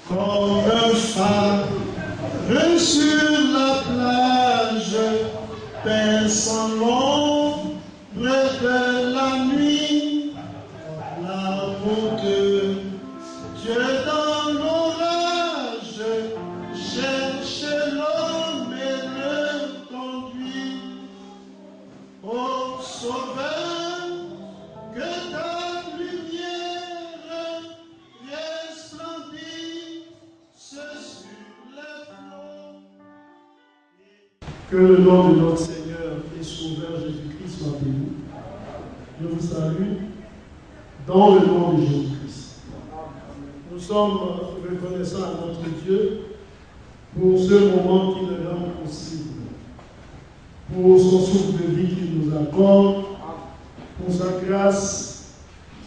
comme un phare sur la plage, perçant l'ombre de la nuit, l'amour de Dieu dans l'orage cherche l'homme et le conduit. Ô Sauveur, que ta lumière resplendisse sur les flots. Que le nom de notre Seigneur et Sauveur Jésus-Christ soit béni. Je vous salue dans le nom de Jésus-Christ. Nous sommes reconnaissants à notre Dieu pour ce moment qui le rend possible, pour son souffle de vie qu'il nous accorde, pour sa grâce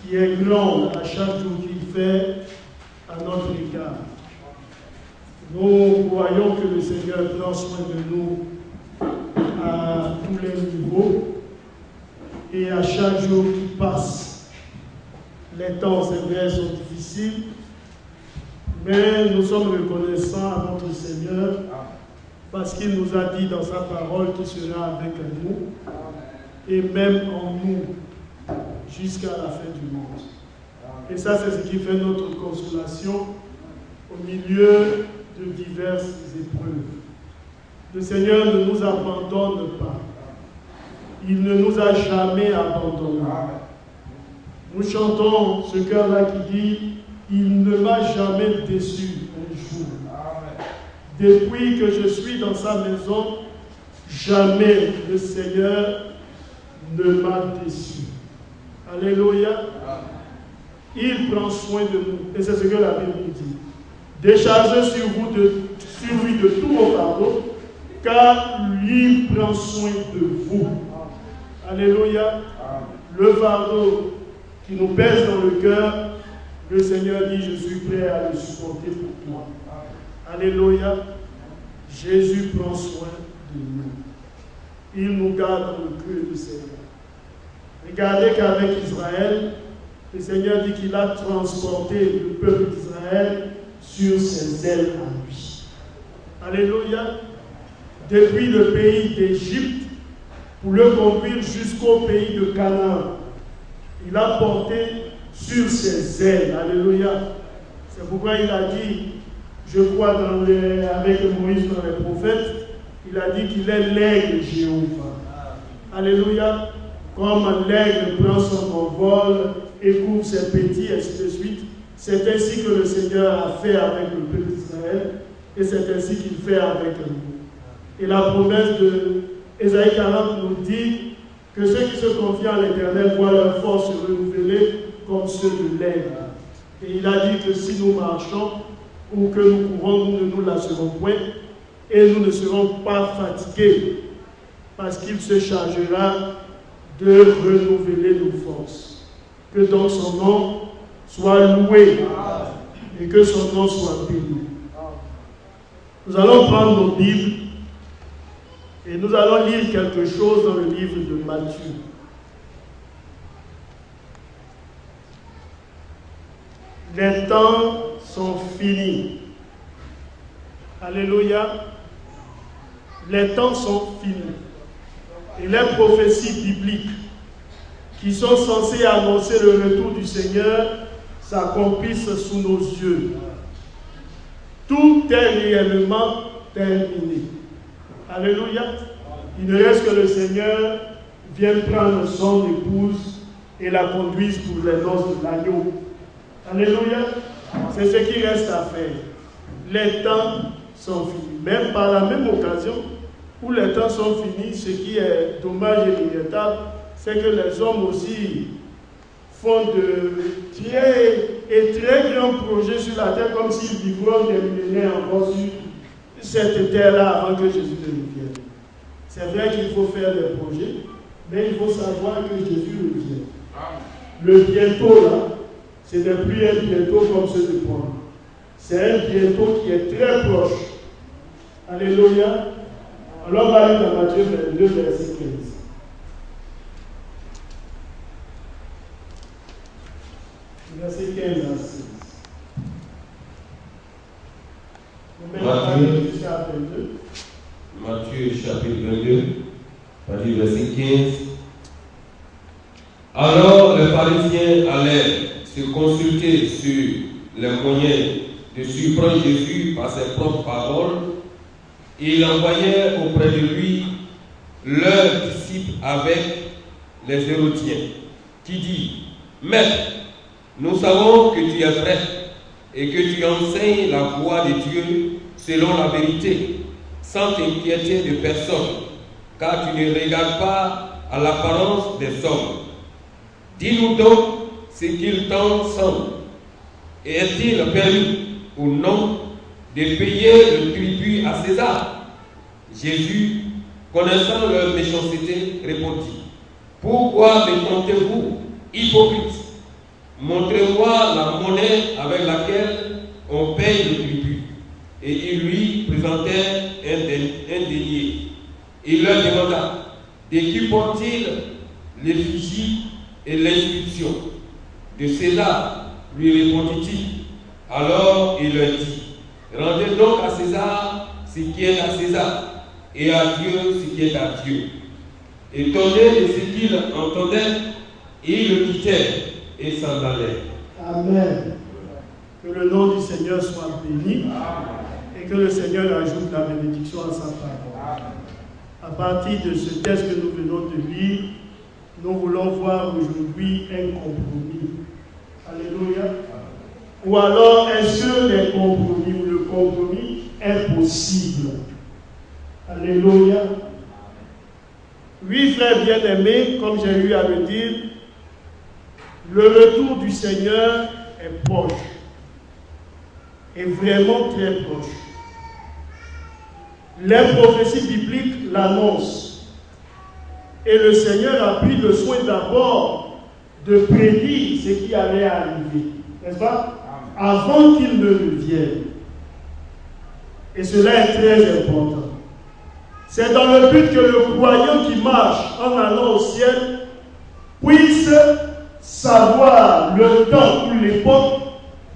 qui est grande à chaque jour qu'il fait à notre égard. Nous croyons que le Seigneur prend soin de nous à tous les niveaux et à chaque jour qui passe. Les temps, c'est vrai, sont difficiles, mais nous sommes reconnaissants à notre Seigneur parce qu'il nous a dit dans sa parole qu'il sera avec nous et même en nous jusqu'à la fin du monde. Et ça, c'est ce qui fait notre consolation au milieu de diverses épreuves. Le Seigneur ne nous abandonne pas. Il ne nous a jamais abandonnés. Nous chantons ce chœur-là qui dit « Il ne m'a jamais déçu un jour ». Depuis que je suis dans sa maison, jamais le Seigneur ne m'a déçu. Alléluia. Il prend soin de nous. Et c'est ce que la Bible nous dit. Déchargez sur lui de tous vos fardeaux, car lui prend soin de vous. Alléluia. Le fardeau qui nous pèse dans le cœur, le Seigneur dit, je suis prêt à le supporter pour toi. Alléluia. Jésus prend soin de nous. Il nous garde dans le creux du Seigneur. Regardez qu'avec Israël, le Seigneur dit qu'il a transporté le peuple d'Israël sur ses ailes à lui. Alléluia. Depuis le pays d'Égypte, pour le conduire jusqu'au pays de Canaan. Il a porté sur ses ailes. Alléluia. C'est pourquoi il a dit, je crois avec Moïse dans les prophètes, il a dit qu'il est l'aigle Jéhovah. Alléluia. Comme l'aigle prend son envol et couvre ses petits, ainsi de suite. C'est ainsi que le Seigneur a fait avec le peuple d'Israël et c'est ainsi qu'il fait avec nous. Et la promesse de Ésaïe 40 nous dit que ceux qui se confient en l'Éternel voient leur force se renouveler comme ceux de l'aigle. Et il a dit que si nous marchons ou que nous courons, nous ne nous lasserons point et nous ne serons pas fatigués parce qu'il se chargera de renouveler nos forces. Que donc son nom soit loué et que son nom soit béni. Nous allons prendre nos Bibles et nous allons lire quelque chose dans le livre de Matthieu. Les temps sont finis. Alléluia. Les temps sont finis. Et les prophéties bibliques qui sont censées annoncer le retour du Seigneur s'accomplissent sous nos yeux. Tout est réellement terminé. Alléluia. Il ne reste que le Seigneur vienne prendre son épouse et la conduise pour les noces de l'agneau. Alléluia. C'est ce qui reste à faire. Les temps sont finis. Même par la même occasion où les temps sont finis, ce qui est dommage et regrettable, c'est que les hommes aussi font de très grands projets sur la terre comme s'ils vivaient des millénaires encore sur cette terre-là avant que Jésus ne revienne. C'est vrai qu'il faut faire des projets, mais il faut savoir que Jésus revient. Le bientôt là, ce n'est plus un bientôt comme ceux de Paul. C'est un bientôt qui est très proche. Alléluia. Alors on va lire dans Matthieu 22, verset 15. Verset 15 à 16. Matthieu chapitre 22, verset 15. Alors les pharisiens allèrent se consulter sur les moyens de surprendre Jésus par ses propres paroles. Ils envoyèrent auprès de lui leurs disciples avec les Hérodiens, qui dit: Maître, nous savons que tu es vrai et que tu enseignes la voie de Dieu selon la vérité, sans t'inquiéter de personne, car tu ne regardes pas à l'apparence des hommes. Dis-nous donc ce qu'il t'en semble. Est-il permis ou non de payer le tribut à César? Jésus, connaissant leur méchanceté, répondit: Pourquoi me tentez-vous, hypocrite? Montrez-moi la monnaie avec laquelle on paye le tribut. Et ils lui présentèrent un denier. Il leur demanda: De qui porte-t-il l'effigie et l'inscription? De César, lui répondit-il. Alors il leur dit: Rendez donc à César ce qui est à César, et à Dieu ce qui est à Dieu. Étonné de ce qu'il entendait, ils le quittèrent et s'en allèrent. Amen. Que le nom du Seigneur soit béni. Et que le Seigneur ajoute la bénédiction à sa parole. À partir de ce texte que nous venons de lire, nous voulons voir aujourd'hui un compromis. Alléluia. Ou alors, est-ce que les compromis ou le compromis est possible? Alléluia. Oui, frères bien-aimés, comme j'ai eu à le dire, le retour du Seigneur est proche. Et vraiment très proche. Les prophéties bibliques l'annoncent. Et le Seigneur a pris le soin d'abord de prédire ce qui allait arriver. N'est-ce pas? Avant qu'il ne vienne. Et cela est très important. C'est dans le but que le croyant qui marche en allant au ciel puisse savoir le temps ou l'époque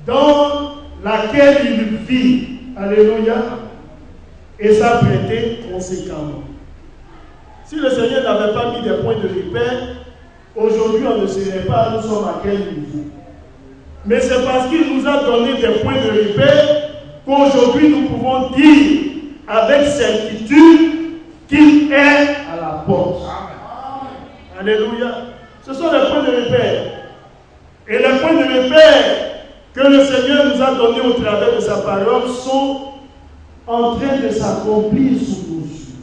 dans laquelle il vit. Alléluia. Et s'apprêter conséquemment. Si le Seigneur n'avait pas mis des points de repère, aujourd'hui on ne saurait pas nous sommes à quel niveau. Mais c'est parce qu'il nous a donné des points de repère qu'aujourd'hui nous pouvons dire avec certitude qu'il est à la porte. Alléluia. Ce sont les points de repère. Et les points de repère que le Seigneur nous a donnés au travers de sa parole sont en train de s'accomplir sous nos yeux.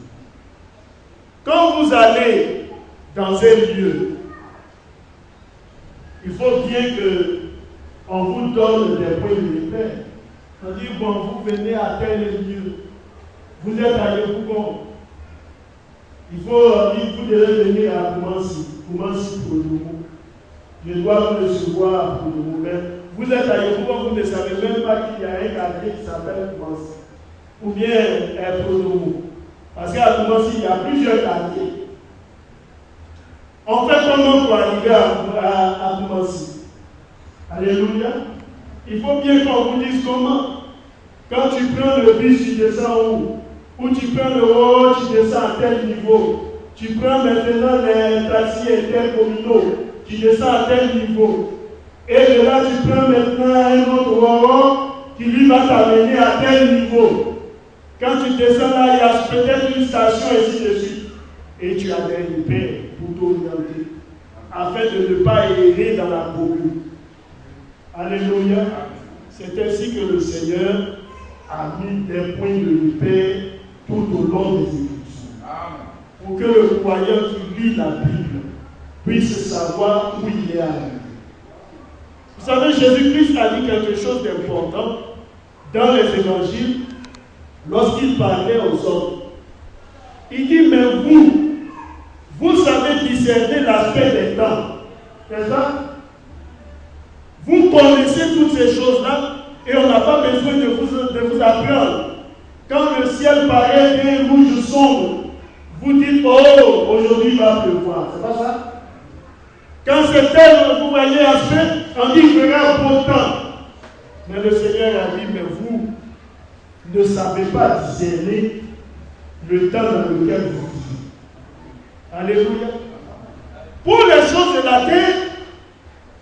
Quand vous allez dans un lieu, il faut bien qu'on vous donne des points de repère. On dit, bon, vous venez à tel lieu, vous êtes à Yopougon. Il faut dire, vous devez venir à Koumansi pour nous. Je dois vous recevoir pour nous. Mais vous êtes à Yopougon, vous ne savez même pas qu'il y a un quartier qui s'appelle Koumansi. Ou bien Pronomo. Parce qu'à Koumansi, il y a plusieurs quartiers. On fait comment pour arriver à Koumansi? Alléluia. Il faut bien qu'on vous dise comment. Quand tu prends le bus, tu descends où? Ou tu prends le haut, tu descends à tel niveau. Tu prends maintenant les taxis intercommunaux, tu descends à tel niveau. Et de là, tu prends maintenant un autre haut qui lui va t'amener à tel niveau. Quand tu descends là, il y a peut-être une station ainsi de suite. Et tu as des repères pour t'orienter, afin de ne pas errer dans la commune. Alléluia. C'est ainsi que le Seigneur a mis des points de repère tout au long des Écritures. Pour que le croyant qui lit la Bible puisse savoir où il est arrivé. Vous savez, Jésus-Christ a dit quelque chose d'important dans les évangiles lorsqu'il parlait aux hommes. Il dit, mais vous savez discerner l'aspect des temps. C'est ça? Vous connaissez toutes ces choses-là et on n'a pas besoin de vous apprendre. Quand le ciel paraît bien rouge sombre, vous dites, oh, aujourd'hui il va pleuvoir. C'est pas ça? Quand c'est tel, vous voyez l'aspect, on dit qu'il fera beau temps. Mais le Seigneur a dit, mais ne savez pas discerner le temps dans lequel vous vivez. Alléluia. Pour les choses de la terre,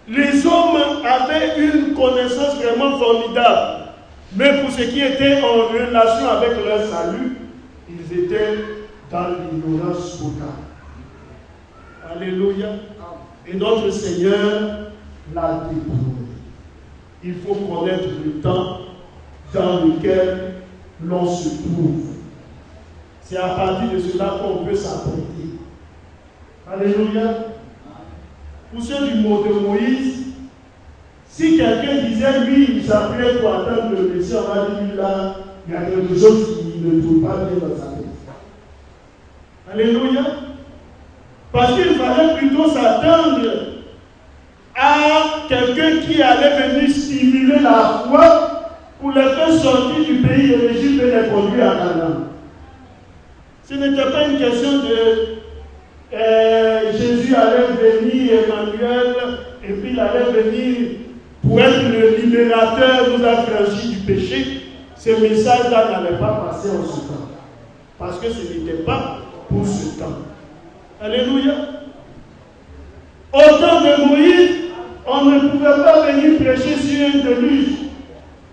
les hommes avaient une connaissance vraiment formidable. Mais pour ce qui était en relation avec leur salut, ils étaient dans l'ignorance totale. Alléluia. Et notre Seigneur l'a déployé. Il faut connaître le temps dans lequel l'on se trouve. C'est à partir de cela qu'on peut s'apprêter. Alléluia. Pour ceux du mot de Moïse, si quelqu'un disait, lui, il s'apprête pour attendre le Messie, on va dire, là, il y a quelque chose qui ne trouve pas bien dans sa tête. Alléluia. Parce qu'il fallait plutôt s'attendre à quelqu'un qui allait venir stimuler la foi pour les faire sortir du pays de l'Égypte et les conduire à Canaan. Ce n'était pas une question de Jésus allait venir, Emmanuel, et puis il allait venir pour être le libérateur, nous affranchir du péché. Ce message-là n'allait pas passer en ce temps. Parce que ce n'était pas pour ce temps. Alléluia. Au temps de Moïse, on ne pouvait pas venir prêcher sur un déluge.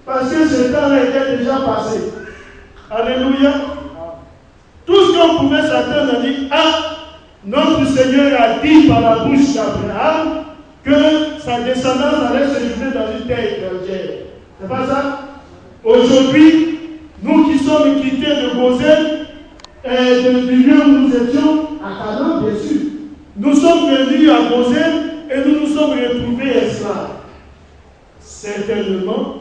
Parce que ce temps-là était déjà passé. Alléluia. Tout ce qu'on pouvait s'attendre à dire, notre Seigneur a dit par la bouche d'Abraham que sa descendance allait se livrer dans une terre étrangère. C'est pas ça? Aujourd'hui, nous qui sommes quittés de Gozen, du lieu où nous étions, à Canaan, bien sûr, nous sommes venus à Gozen et nous nous sommes retrouvés esclaves. Certainement,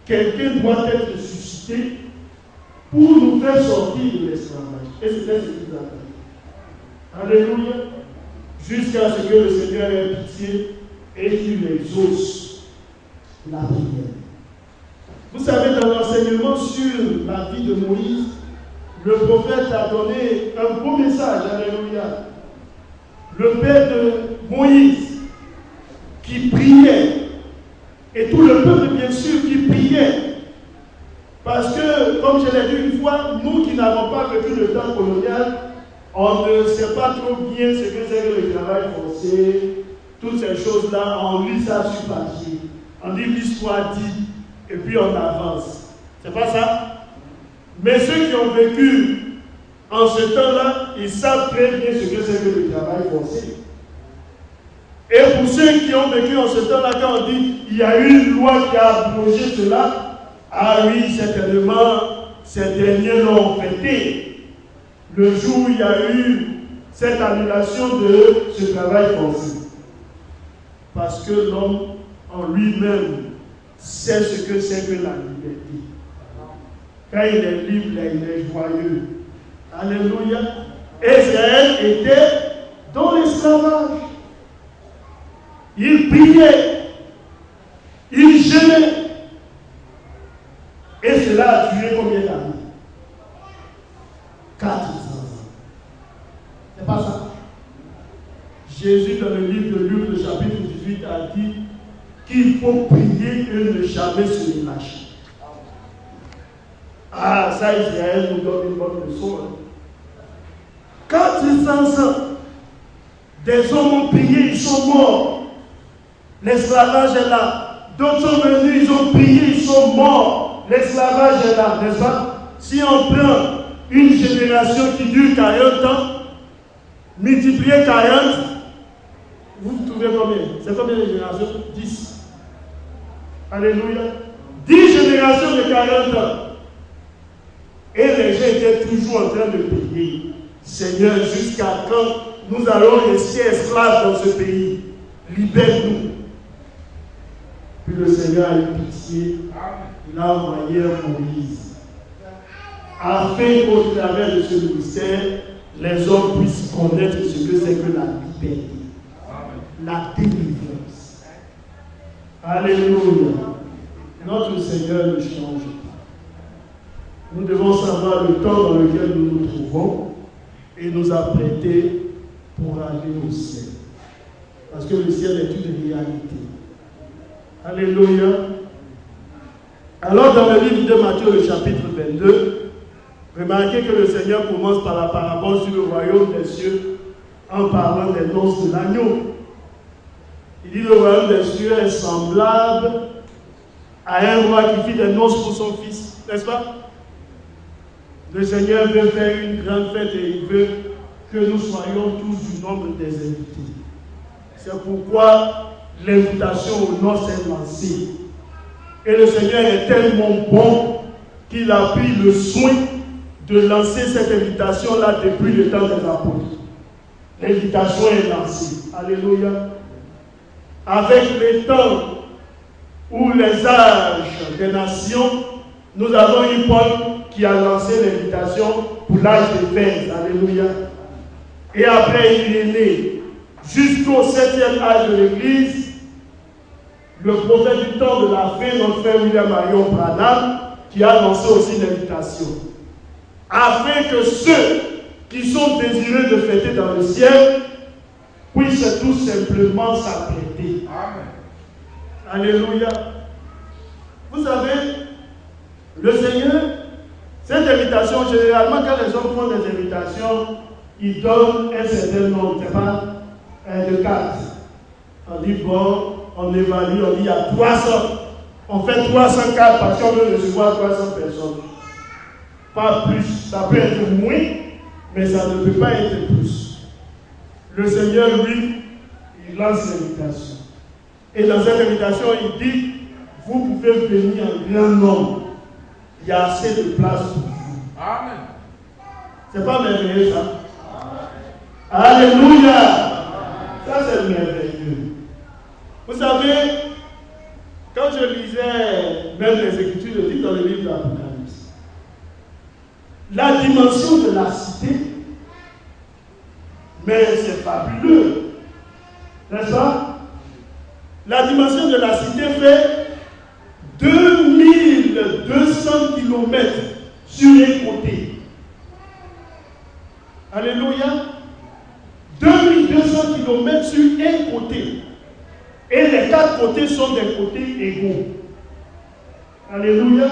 quelqu'un doit être suscité pour nous faire sortir de l'esclavage. Et c'était ce qu'ils attendaient. Alléluia. Jusqu'à ce que le Seigneur ait pitié et qu'il exauce la prière. Vous savez, dans l'enseignement sur la vie de Moïse, le prophète a donné un beau message. Alléluia. Le père de Moïse qui priait, et tout le peuple, bien sûr, qui priait. Parce que, comme je l'ai dit une fois, nous qui n'avons pas vécu le temps colonial, on ne sait pas trop bien ce que c'est que le travail forcé, toutes ces choses-là, on lit ça sur papier. On dit l'histoire dit, et puis on avance. C'est pas ça? Mais ceux qui ont vécu en ce temps-là, ils savent très bien ce que c'est que le travail forcé. Et pour ceux qui ont vécu en ce temps-là, quand on dit il y a eu une loi qui a abrogé cela, ah oui, certainement, ces derniers l'ont fêté. Le jour où il y a eu cette annulation de ce travail forcé. Parce que l'homme en lui-même sait ce que c'est que la liberté. Quand il est libre, il est joyeux. Alléluia. Israël était dans l'esclavage. Il priait. Il jeûnait. Et cela a duré combien d'années? 400 ans. C'est pas ça. Jésus, dans le livre de Luc, le chapitre 18, a dit qu'il faut prier et ne jamais se relâcher. Ah, ça, Israël nous donne une bonne leçon. 400 ans. Des hommes ont prié, ils sont morts. L'esclavage est là. D'autres sont venus, ils ont prié, ils sont morts. L'esclavage est là, n'est-ce pas? Si on prend une génération qui dure 40 ans, multiplié 40, vous trouvez combien? C'est combien de générations? 10. Alléluia. 10 générations de 40 ans. Et les gens étaient toujours en train de prier. Seigneur, jusqu'à quand nous allons rester esclaves dans ce pays? Libère-nous. Puis le Seigneur a eu pitié. Il a envoyé Moïse. Afin qu'au travers de ce ministère, les hommes puissent connaître ce que c'est que la liberté. La délivrance. Alléluia. Notre Seigneur ne change pas. Nous devons savoir le temps dans lequel nous nous trouvons et nous apprêter pour aller au ciel. Parce que le ciel est une réalité. Alléluia. Alors dans le livre de Matthieu, le chapitre 22, remarquez que le Seigneur commence par la parabole sur le royaume des cieux en parlant des noces de l'agneau. Il dit le royaume des cieux est semblable à un roi qui fit des noces pour son fils, n'est-ce pas? Le Seigneur veut faire une grande fête et il veut que nous soyons tous du nombre des invités. C'est pourquoi l'invitation aux noces est lancée. Et le Seigneur est tellement bon qu'il a pris le soin de lancer cette invitation-là depuis le temps des apôtres. L'invitation est lancée. Alléluia. Avec les temps ou les âges des nations, nous avons eu Paul qui a lancé l'invitation pour l'âge des pères. Alléluia. Et après, il est né jusqu'au 7e âge de l'Église. Le prophète du temps de la fin, notre frère William Marion Branham, qui a lancé aussi l'invitation. Afin que ceux qui sont désireux de fêter dans le ciel puissent tout simplement s'apprêter. Alléluia. Vous savez, le Seigneur, cette invitation, généralement, quand les hommes font des invitations, ils donnent un certain nombre, c'est pas de cartes. On dit, bon, on évalue, on dit, il y a 300. On fait 300 cartes parce qu'on veut recevoir 300 personnes. Pas plus. Ça peut être moins, mais ça ne peut pas être plus. Le Seigneur, lui, il lance l'invitation. Et dans cette invitation, il dit, vous pouvez venir en grand nombre. Il y a assez de place pour vous. Amen. C'est pas merveilleux ça? Amen. Alléluia. Ça c'est merveilleux. Vous savez, quand je lisais même les Écritures, je dis dans le livre de l'Apocalypse, la dimension de la cité, mais c'est fabuleux, n'est-ce pas? La dimension de la cité fait 2200 km sur un côté. Alléluia. 2200 km sur un côté. Et les 4 côtés sont des côtés égaux. Alléluia.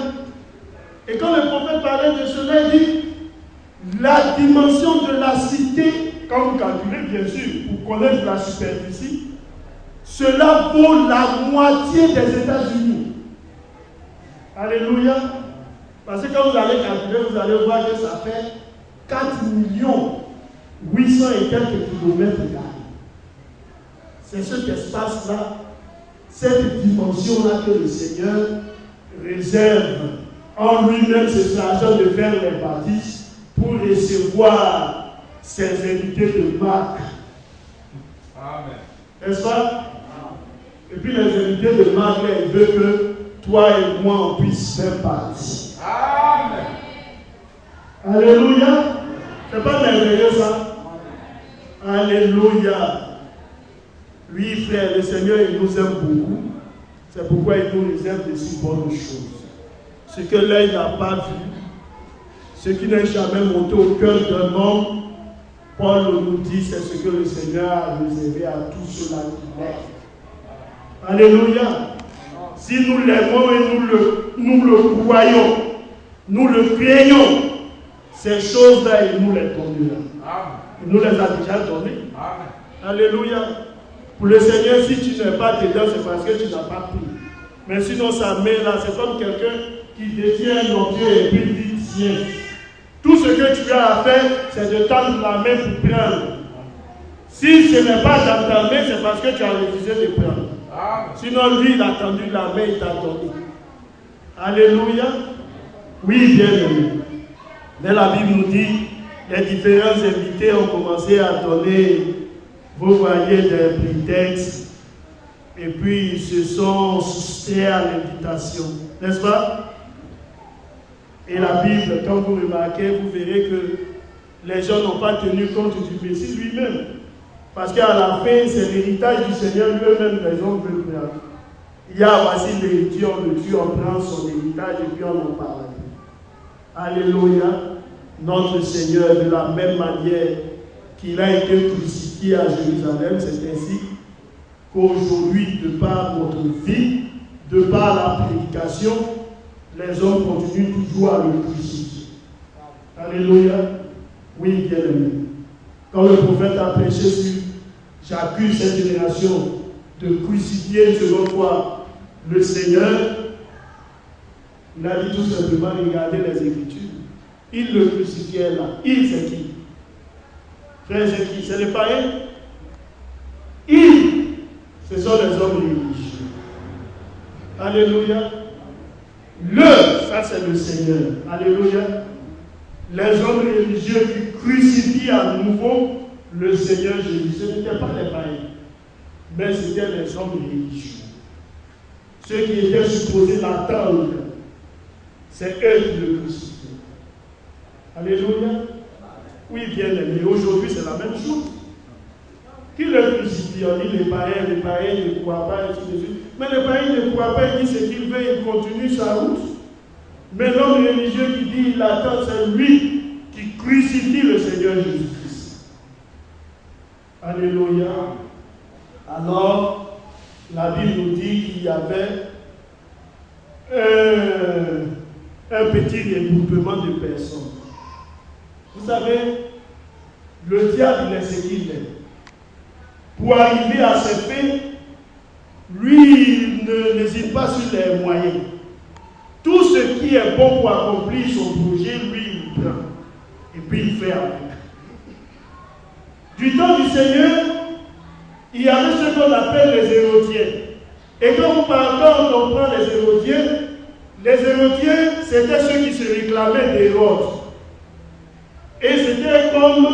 Et quand le prophète parlait de cela, il dit la dimension de la cité, quand vous calculez bien sûr, pour connaître la superficie, cela vaut la moitié des États-Unis. Alléluia. Parce que quand vous allez calculer, vous allez voir que ça fait 4 800 et quelques kilomètres carrés. C'est cet espace-là, cette dimension-là que le Seigneur réserve en lui-même, c'est l'argent de faire les bâtisses pour recevoir ses invités de marque. Amen. N'est-ce pas? Et puis les invités de marque, ils veulent que toi et moi on puisse faire partie. Amen. Alléluia. C'est pas merveilleux ça? Alléluia. Oui, frère, le Seigneur, il nous aime beaucoup. C'est pourquoi il nous réserve de si bonnes choses. Ce que l'œil n'a pas vu, ce qui n'est jamais monté au cœur d'un homme, Paul nous dit, c'est ce que le Seigneur a réservé à tous ceux-là qui l'aiment. Alléluia. Si nous l'aimons et nous le croyons, nous le craignons, ces choses-là, il nous les donnera. Il nous les a déjà données. Alléluia. Pour le Seigneur, si tu n'es pas dedans, c'est parce que tu n'as pas pris. Mais sinon, sa main là, c'est comme quelqu'un qui détient un objet et puis dit tiens. Tout ce que tu as à faire, c'est de tendre la main pour prendre. Si ce n'est pas dans ta main, c'est parce que tu as refusé de prendre. Sinon, lui, il a tendu la main, il t'a donné. Alléluia. Oui, bien aimé. Mais la Bible nous dit, les différents invités ont commencé à donner, vous voyez, des prétextes, et puis ils se sont soustraits à l'invitation, n'est-ce pas? Et la Bible, quand vous remarquez, vous verrez que les gens n'ont pas tenu compte du Messie lui-même. Parce qu'à la fin, c'est l'héritage du Seigneur lui-même, les hommes veulent prendre. Il y a, voici l'héritier, on le tue, on prend son héritage et puis on en parle. Alléluia. Notre Seigneur, de la même manière qu'il a été crucifié à Jérusalem, c'est ainsi qu'aujourd'hui, de par notre vie, de par la prédication, les hommes continuent toujours à le crucifier. Alléluia. Oui, bien-aimé. Quand le prophète a prêché sur « J'accuse cette génération de crucifier selon toi le Seigneur », il a dit tout simplement « Regardez les Écritures. » Il le crucifiait là. Il, c'est qui? Frère, c'est qui? C'est les païens. Il, ce sont les hommes religieux. Alléluia. Ça c'est le Seigneur. Alléluia. Les hommes religieux qui crucifient à nouveau le Seigneur Jésus. Ce n'étaient pas les païens, mais c'était les hommes religieux. Ceux qui étaient supposés l'attendre, c'est eux qui le crucifient. Alléluia. Oui, bien aimé. Aujourd'hui, c'est la même chose. Qui le crucifie? On dit les païens ne croient pas, et ainsi de suite. Mais les païens ne croient pas, il dit ce qu'il veut, il continue sa route. Mais l'homme religieux qui dit il attend, c'est lui qui crucifie le Seigneur Jésus-Christ. Alléluia. Alors, la Bible nous dit qu'il y avait un petit regroupement de personnes. Vous savez, le diable, il est ce qu'il est. Pour arriver à ses fins, lui, il n'hésite pas sur les moyens. Tout ce qui est bon pour accomplir son projet, lui, il prend. Et puis il fait avec. Du temps du Seigneur, il y avait ce qu'on appelle les Hérodiens. Et quand on prend les Hérodiens, c'était ceux qui se réclamaient d'Hérode. Et c'était comme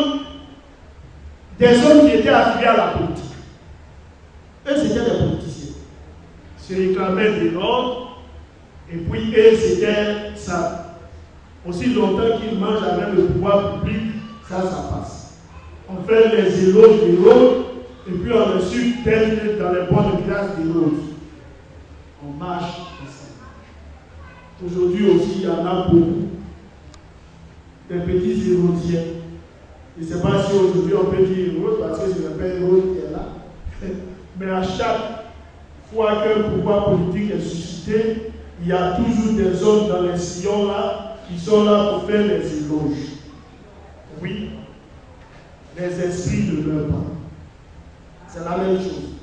des hommes qui étaient affiliés à la politique. Eux, c'était des politiciens. Ils se réclamaient d'Hérode. Et puis, eux, c'était ça. Aussi longtemps qu'ils mangent avec le pouvoir public, ça passe. On fait les éloges d'Hérode, et puis on est sûr d'être dans les bonnes grâces d'Hérode. On marche ensemble. Aujourd'hui aussi, il y en a beaucoup. Des petits Hérodiens. Je ne sais pas si aujourd'hui on peut dire Hérode, parce que ce n'est pas Hérode qui est là. Mais à chaque fois qu'un pouvoir politique est suscité, il y a toujours des hommes dans les sillons là qui sont là pour faire les éloges. Oui, les esprits de leur part. C'est la même chose.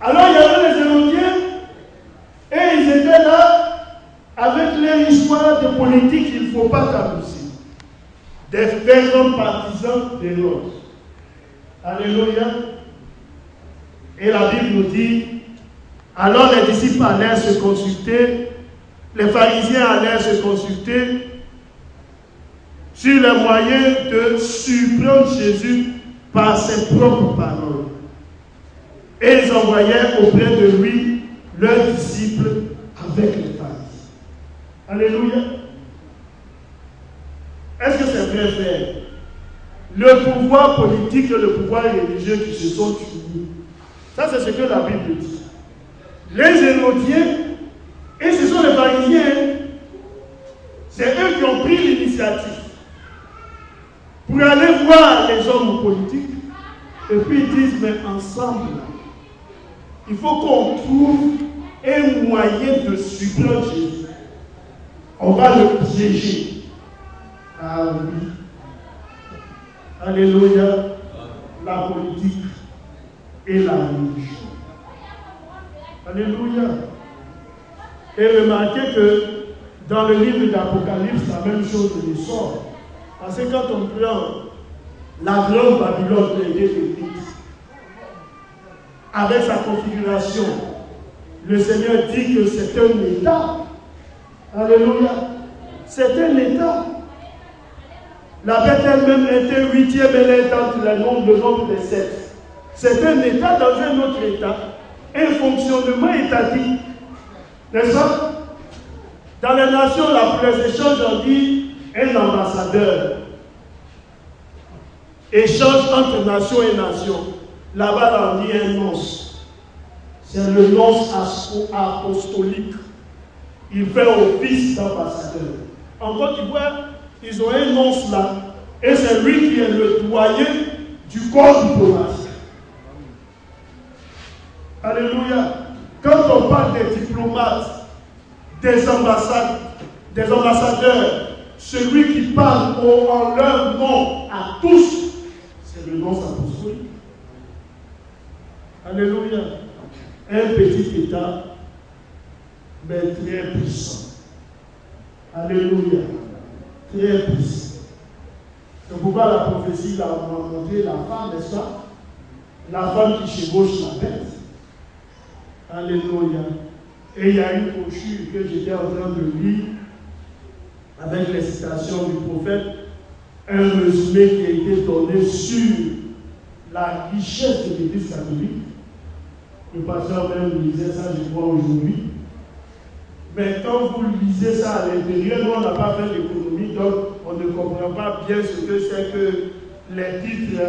Alors il y avait les Hérodiens et ils étaient là avec leur histoire de politique qu'il ne faut pas tabousser. Des fervents partisans d'Hérode. Alléluia. Et la Bible nous dit, alors les disciples allèrent se consulter, les pharisiens allèrent se consulter sur les moyens de surprendre Jésus par ses propres paroles. Et ils envoyèrent auprès de lui leurs disciples avec les pharisiens. Alléluia. Est-ce que c'est vrai, frère? Le pouvoir politique et le pouvoir religieux qui se sont unis. Ça, c'est ce que la Bible dit. Les Hérodiens, et ce sont les pharisiens, c'est eux qui ont pris l'initiative pour aller voir les hommes politiques, et puis ils disent, mais ensemble, il faut qu'on trouve un moyen de surprendre Jésus. On va le piéger. Ah oui. Alléluia. La politique et la religion. Alléluia. Et remarquez que dans le livre d'Apocalypse, la même chose ressort. Parce que quand on prend la grande Babylone de l'Église, avec sa configuration, le Seigneur dit que c'est un État. Alléluia. C'est un État. La bête elle-même était 8e, elle est entre le nombre des 7. C'est un État dans un autre État. Un fonctionnement étatique. N'est-ce pas? Dans les nations, là, pour les échanges, on dit un ambassadeur. Échange entre nation et nation. Là-bas, on dit un nonce. C'est le nonce apostolique. Il fait office d'ambassadeur. En Côte d'Ivoire, ils ont un nonce là. Et c'est lui qui est le doyen du corps diplomatique. Alléluia. Quand on parle des diplomates des ambassadeurs, celui qui parle en leur nom à tous, c'est le nom apostolique. Alléluia. Un petit État, mais très puissant. Alléluia. Très puissant. C'est pourquoi la prophétie a montré la femme, n'est-ce pas? La femme qui chevauche la bête. Alléluia. Et il y a une brochure que j'étais en train de lire avec les citations du prophète, un résumé qui a été donné sur la richesse de l'Église catholique. Le pasteur même lisait ça, je crois, aujourd'hui. Mais quand vous lisez ça à l'intérieur, nous on n'a pas fait l'économie, donc on ne comprend pas bien ce que c'est que les titres,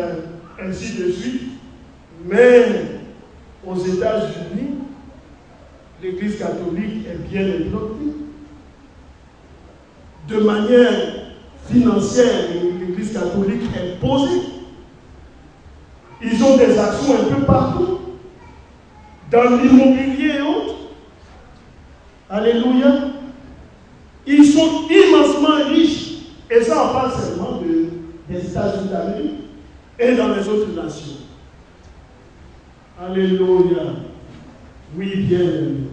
ainsi de suite. Mais aux États-Unis, l'Église catholique est bien implantée. De manière financière, l'Église catholique est posée. Ils ont des actions un peu partout, dans l'immobilier et autres. Alléluia. Ils sont immensement riches. Et ça, on parle seulement des États-Unis d'Amérique et dans les autres nations. Alléluia. Oui, bien aimé.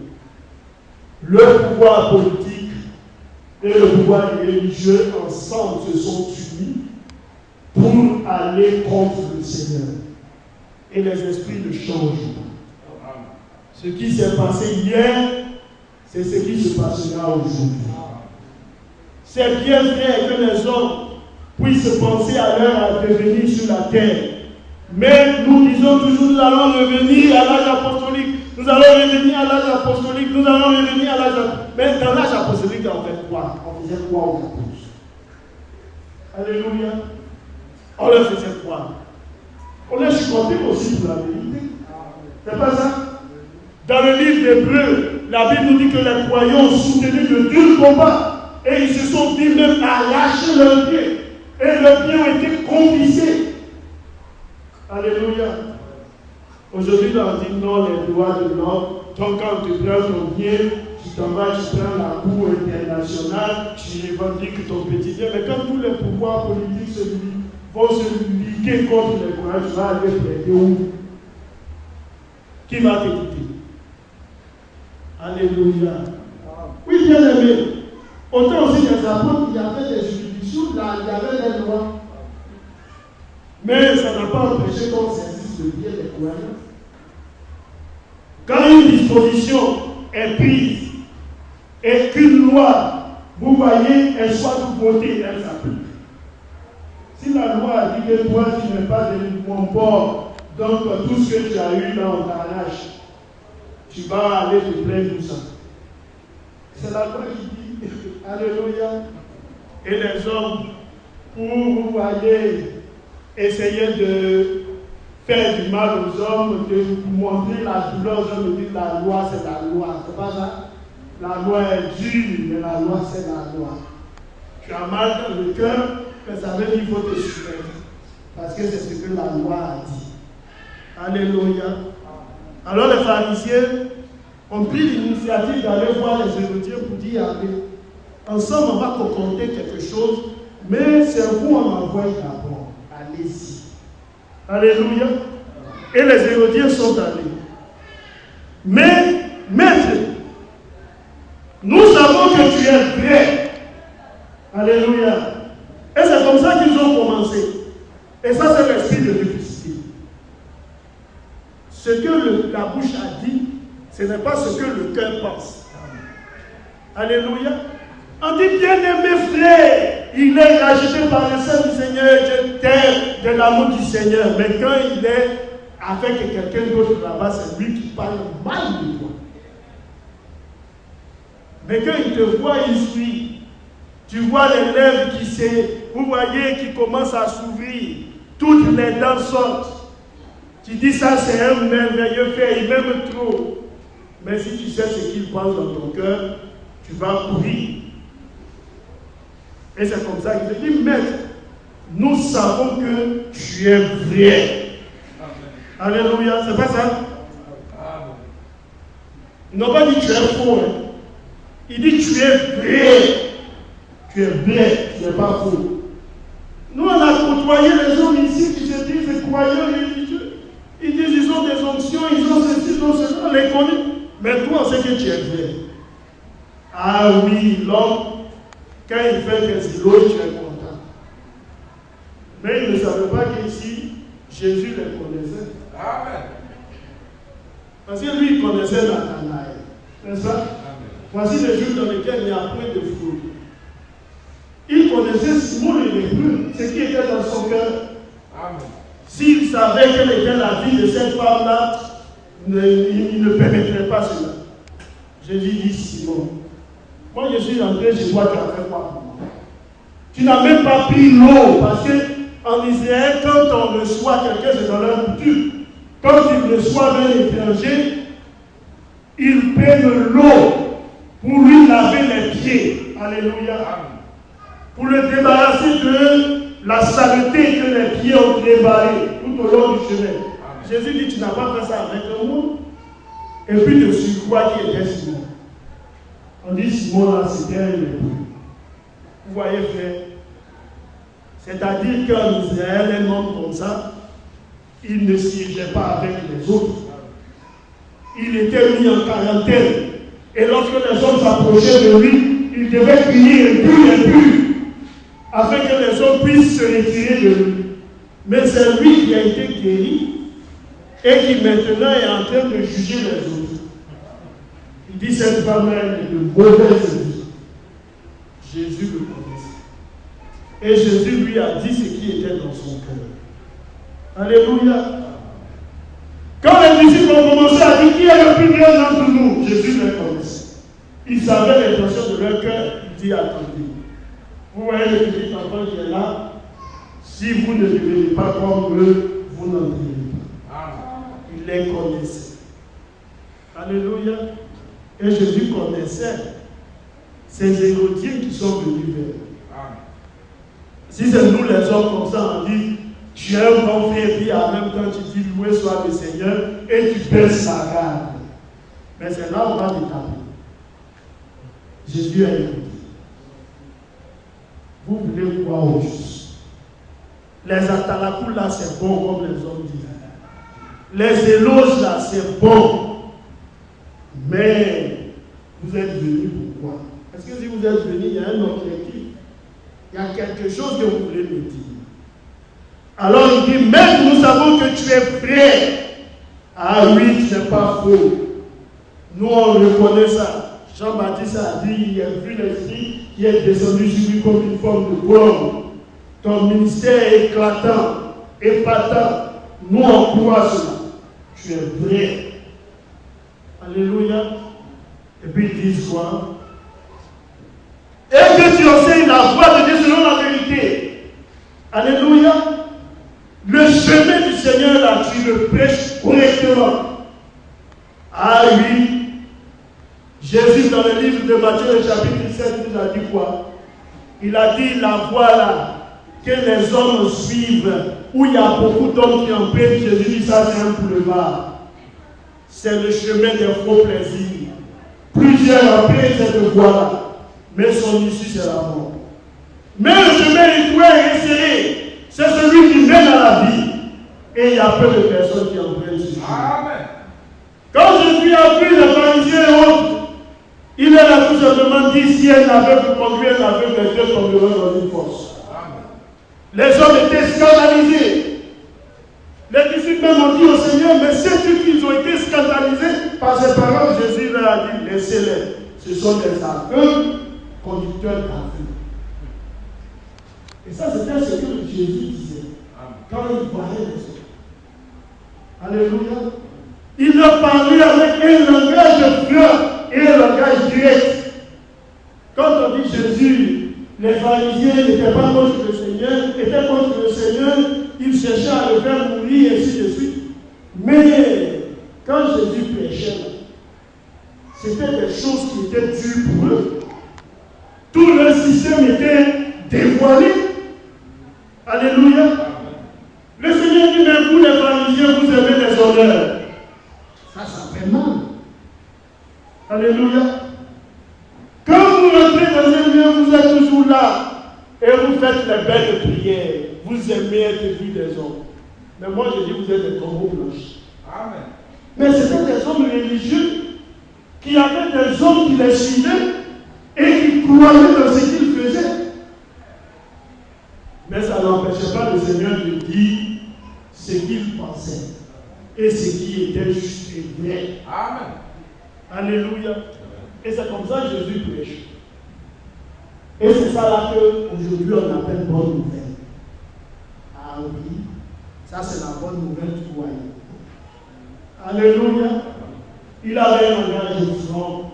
Le pouvoir politique et le pouvoir religieux ensemble se sont unis pour aller contre le Seigneur. Et les esprits ne changent pas. Ce qui s'est passé hier, c'est ce qui se passera aujourd'hui. C'est bien vrai que les hommes puissent penser à leur devenir sur la terre. Mais nous disons toujours, nous allons revenir à l'âge apostolique. Nous allons revenir à l'âge apostolique. Nous allons revenir à l'âge apostolique. Mais dans l'âge apostolique, on fait quoi? On faisait quoi aux apôtres? Alléluia. On leur faisait quoi? On les supportait aussi pour la vérité. C'est pas ça? Dans le livre d'Hébreux, la Bible nous dit que les croyants ont soutenu de durs combats et ils se sont dit même à lâcher leurs pieds. Et leurs pieds ont été confisqués. Alléluia. Aujourd'hui, on dit non, les droits de l'homme. Donc, quand tu prends ton bien, tu t'en vas, tu prends la Cour internationale, tu revendiques ton petit bien. Mais quand tous les pouvoirs politiques vont se liguer contre les croyants, tu vas aller plaider où? Qui va t'écouter? Alléluia. Oui, bien aimé. Autant aussi des apôtres, il y avait des juridictions, là, il y avait des lois. Mais ça n'a pas empêché qu'on saisisse le bien des croyants. Quand une disposition est prise et qu'une loi, vous voyez, elle soit votée, elle s'applique. Si la loi a dit que toi, tu n'es pas de mon port, donc tout ce que tu as eu dans ta nage, tu vas aller te plaindre tout ça. C'est la loi qui dit, alléluia. Et les hommes, pour, vous voyez, essayer de faire du mal aux hommes, de montrer la douleur aux hommes, de dire la loi c'est la loi. C'est pas ça? La loi est dure, mais la loi c'est la loi. Tu as mal dans le cœur, mais ça veut dire qu'il faut te soumettre. Parce que c'est ce que la loi a dit. Alléluia. Alors les pharisiens ont pris l'initiative d'aller voir les hérodiens pour dire allez, ensemble on va concocter quelque chose, mais c'est vous on envoie d'abord. Allez-y. Alléluia. Et les hérodiens sont allés. Mais, maître, nous savons que tu es vrai. Alléluia. Et c'est comme ça qu'ils ont commencé. Et ça, c'est l'esprit de duplicité. Ce que la bouche a dit, ce n'est pas ce que le cœur pense. Alléluia. On dit, bien-aimé frère, il est racheté par le Saint du Seigneur, je t'aime de l'amour du Seigneur. Mais quand il est avec quelqu'un d'autre là-bas, c'est lui qui parle mal de toi. Mais quand il te voit, il suit. Tu vois les lèvres vous voyez, qui commencent à s'ouvrir. Toutes les dents sortent. Tu dis ça, c'est un merveilleux fait, il m'aime trop. Mais si tu sais ce qu'il pense dans ton cœur, tu vas courir. Et c'est comme ça qu'il te dit, maître, nous savons que tu es vrai. Amen. Alléluia, c'est pas ça? Ils n'ont pas dit tu es faux. Hein? Il dit tu es vrai. Tu es vrai, tu n'es pas faux. Nous, on a côtoyé les hommes ici qui se disent croyants religieux. Ils disent ils ont des onctions, ils ont ceci, ils ont cela, on les connaît. Mais toi, on sait que tu es vrai. Ah oui, l'homme, quand il fait des îlots, tu es content. Mais il ne savait pas qu'ici, Jésus les connaissait. Amen. Parce que lui, il connaissait Nathanaël. N'est-ce pas? Voici les jours dans lesquels il n'y a point de fruit. Il connaissait Simon le lépreux, ce qui était dans son cœur. S'il savait quelle était la vie de cette femme-là, il ne permettrait pas cela. Jésus dit Simon, moi je suis entré chez toi, tu as fait quoi pour moi? Tu n'as même pas pris l'eau, parce qu'en Israël, quand on reçoit quelqu'un, c'est dans leur coutume. Quand ils reçoivent un étranger, ils prennent l'eau pour lui laver les pieds. Alléluia. Pour le débarrasser de la saleté que les pieds ont débarré tout au long du chemin. Jésus dit, tu n'as pas fait ça avec le monde. Et puis de surcroît qui était Simon. On dit Simon là, c'était un lépreux. Vous voyez, frère. C'est-à-dire qu'en Israël, un homme comme ça, il ne siégeait pas avec les autres. Il était mis en quarantaine. Et lorsque les hommes s'approchaient de lui, il devait crier impur, afin que les hommes puissent se retirer de lui. Mais c'est lui qui a été guéri et qui maintenant est en train de juger les autres. Il dit cette femme est de mauvaise vie. Jésus le connaissait. Et Jésus lui a dit ce qui était dans son cœur. Alléluia. Quand les disciples ont commencé à dire qui est le plus grand d'entre nous, Jésus les connaissait. Il savait l'intention de leur cœur. Il dit attendez. Vous voyez le petit enfant qui est là. Si vous ne devenez pas comme eux, vous n'entrez pas. Il les connaissait. Alléluia. Et Jésus connaissait ces Hérodiens qui sont venus vers lui. Si c'est nous les hommes comme ça, on dit tu es un bon frère, et puis en même temps tu dis loué soit le Seigneur et tu baisses la garde. Mais c'est là où on va t'établir. Jésus a dit vous voulez croire au juste. Les atalakou là c'est bon comme les hommes disent. Les éloges là c'est bon. Mais vous êtes venus pourquoi? Parce que si vous êtes venus, il y a un objectif. Il y a quelque chose que vous voulez me dire. Alors il dit, même nous savons que tu es vrai. Ah oui, tu n'es pas faux. Nous on reconnaît ça. Jean-Baptiste a dit, il a vu l'esprit qui est descendu sur lui comme une forme de pomme. Ton ministère est éclatant, épatant. Nous on croit cela. Tu es vrai. Alléluia. Et puis ils disent quoi? Et que tu enseignes la voie de Dieu selon la vérité. Alléluia. Le chemin du Seigneur là, tu le prêches correctement. Ah oui. Jésus dans le livre de Matthieu, chapitre 7, nous a dit quoi? Il a dit la voie là, que les hommes suivent, où il y a beaucoup d'hommes qui en prennent. Jésus dit ça c'est un boulevard. C'est le chemin des faux plaisirs. Plusieurs empruntent cette voie-là. Mais son issue, c'est la mort. Mais le chemin étroit et serré, c'est celui qui mène à la vie. Et il y a peu de personnes qui empruntent ce chemin. Quand Jésus a vu les pharisiens et autres, il leur a tout simplement dit si un aveugle conduit un aveugle, les deux tomberont dans une fosse. Les hommes étaient scandalisés. Les disciples même ont dit au Seigneur, mais sais-tu qu'ils ont été scandalisés par ces paroles? Jésus leur a dit, laissez-les. Ce sont des aveugles conducteurs d'aveugles. Et ça, c'était ce que Jésus disait quand il voyait les hommes. Alléluia. Il leur parlait avec un langage franc et un langage direct. Quand on dit Jésus, les pharisiens n'étaient pas contre le Seigneur, étaient contre le Seigneur, ils cherchaient à le faire mourir, et ainsi de suite. Mais quand Jésus prêchait, c'était des choses qui étaient dures pour eux. Tout le système était dévoilé. Alléluia. Le Seigneur dit, mais vous les pharisiens, vous aimez les honneurs. Ça fait mal. Alléluia. vous aimez être vu des hommes. Mais moi, je dis, vous êtes des tombeaux blanches. Amen. Mais c'était des hommes religieux qui avaient des hommes qui les suivaient et qui croyaient dans ce qu'ils faisaient. Mais ça n'empêchait pas le Seigneur de dire ce qu'il pensait et ce qui était juste et vrai. Amen. Alléluia. Et c'est comme ça que Jésus prêche. Et c'est ça là qu'aujourd'hui on appelle bonne nouvelle. Ah oui, ça c'est la bonne nouvelle du royaume. Alléluia. Il avait un langage franc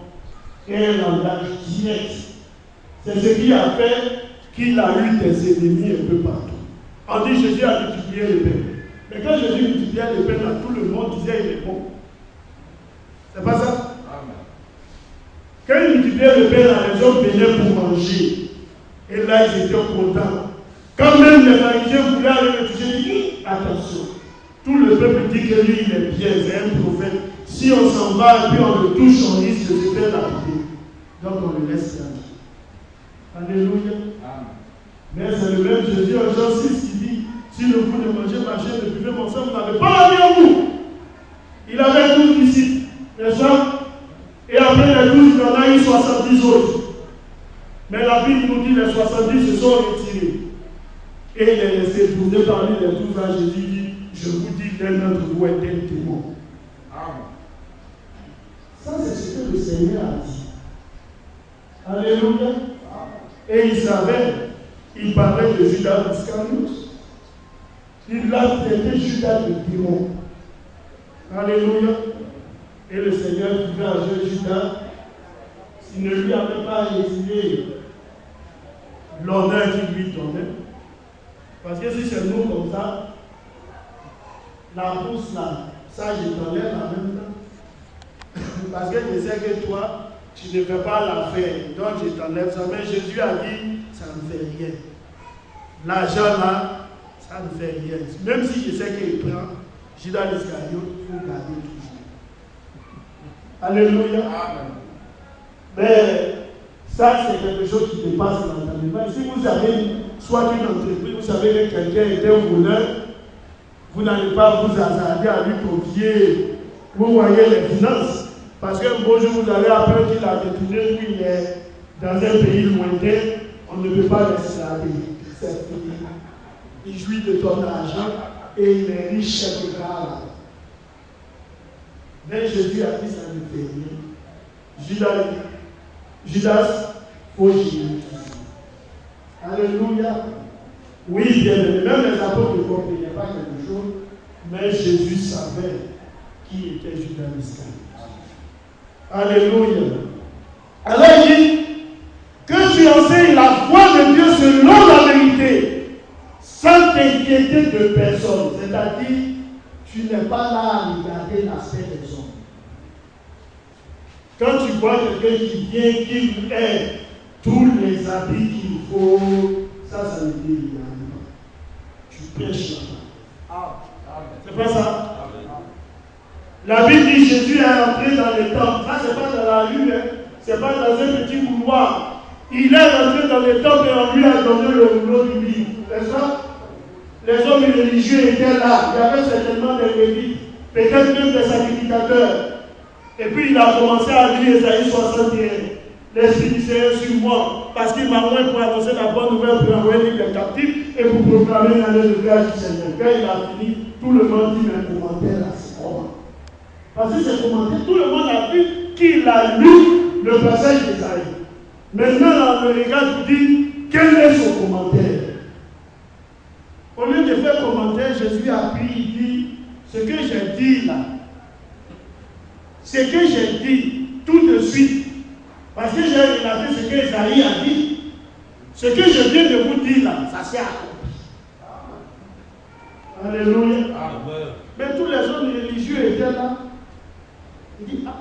et un langage direct. C'est ce qui a fait qu'il a eu des ennemis un peu partout. On dit Jésus a multiplié le pain. Mais quand Jésus multipliait le pain, là, tout le monde disait il est bon. C'est pas ça? Amen. Quand il multipliait le pain, là, les hommes venaient pour manger. Et là, ils étaient contents. Quand même les pharisiens voulaient aller le toucher, ils disent attention. Tout le peuple dit que lui, il est bien, c'est un prophète. Si on s'en va et puis on le touche, on risque de se faire lapider. Donc on le laisse tranquille. Alléluia. Amen. Mais c'est le même Jésus en Jean 6 qui dit si le vous ne mangez ma chair, ne buvez mon sang, vous n'avez pas la vie en vous. Il avait 12 disciples, n'est-ce pas? Et après les 12, il y en a eu 70 autres. Mais la Bible nous dit que les 70 se sont retirés. Et il est laissé tourner parmi les 12 ans. Jésus dit je vous dis, l'un d'entre vous est un témoin. Amen. Ça, c'est ce que le Seigneur a dit. Alléluia. Et il savait, il parlait de Judas Iscariote. Il a traité Judas de démon. Alléluia. Et le Seigneur pouvait agir Judas s'il ne lui avait pas retiré l'honneur qu'il lui donnait. Parce que si c'est nous comme ça, la pousse là, ça je t'enlève en même temps. Parce que je sais que toi, tu ne fais pas l'affaire, donc je t'enlève ça. Mais Jésus a dit, ça ne fait rien. L'argent là, ça ne fait rien. Même si je sais qu'il prend, Judas Iscariote, il faut garder toujours. Alléluia. Amen. Mais ça, c'est quelque chose qui dépasse l'entendement. Si vous avez soit une entreprise, vous savez que quelqu'un est un voleur, vous n'allez pas vous hasarder à lui confier, vous voyez les finances. Parce qu'un beau jour, vous allez apprendre qu'il a détourné, lui, il est dans un pays lointain, on ne peut pas l'esclaver. Il jouit de ton argent et il est riche quelque part. Mais Jésus a dit ça ne fait rien. Judas, faut gérer. Alléluia. Oui, bien, même les apôtres ne comprenaient pas quelque chose, mais Jésus savait qui était Judas Iscariote. Alléluia. Alors il dit que tu enseignes la foi de Dieu selon la vérité, sans t'inquiéter de personne. C'est-à-dire, tu n'es pas là à regarder l'aspect des hommes. Quand tu vois quelqu'un qui vient, qui ait tous les habits qu'il faut, ça ne dit rien. Tu prêches là-bas. C'est pas ça? La Bible dit Jésus est entré dans les temples. Ça, c'est pas dans la rue, hein. C'est pas dans un petit couloir. Il est entré dans les temples et on lui a donné le rouleau du livre. C'est ça? Les hommes religieux étaient là. Il y avait certainement des lévites, peut-être même des sacrificateurs. Et puis il a commencé à lire Ésaïe 61. L'Esprit du Seigneur sur moi, parce qu'il m'a envoyé pour annoncer la bonne nouvelle, pour envoyer les captifs et pour proclamer l'année de grâce du Seigneur. Quand il a fini, tout le monde dit mais commentaire là, c'est comment? Parce que c'est commenté, tout le monde a vu qu'il a lu le passage d'Ésaïe. Maintenant, on le regarde et dit quel est son commentaire? Au lieu de faire commentaire, Jésus a pris, il dit ce que j'ai dit là. Ce que j'ai dit tout de suite. Parce que j'ai relaté ce que Esaïe a dit. Ce que je viens de vous dire là, ça s'est accompli. Alléluia. Amen. Mais tous les hommes religieux étaient là. Il dit, ah,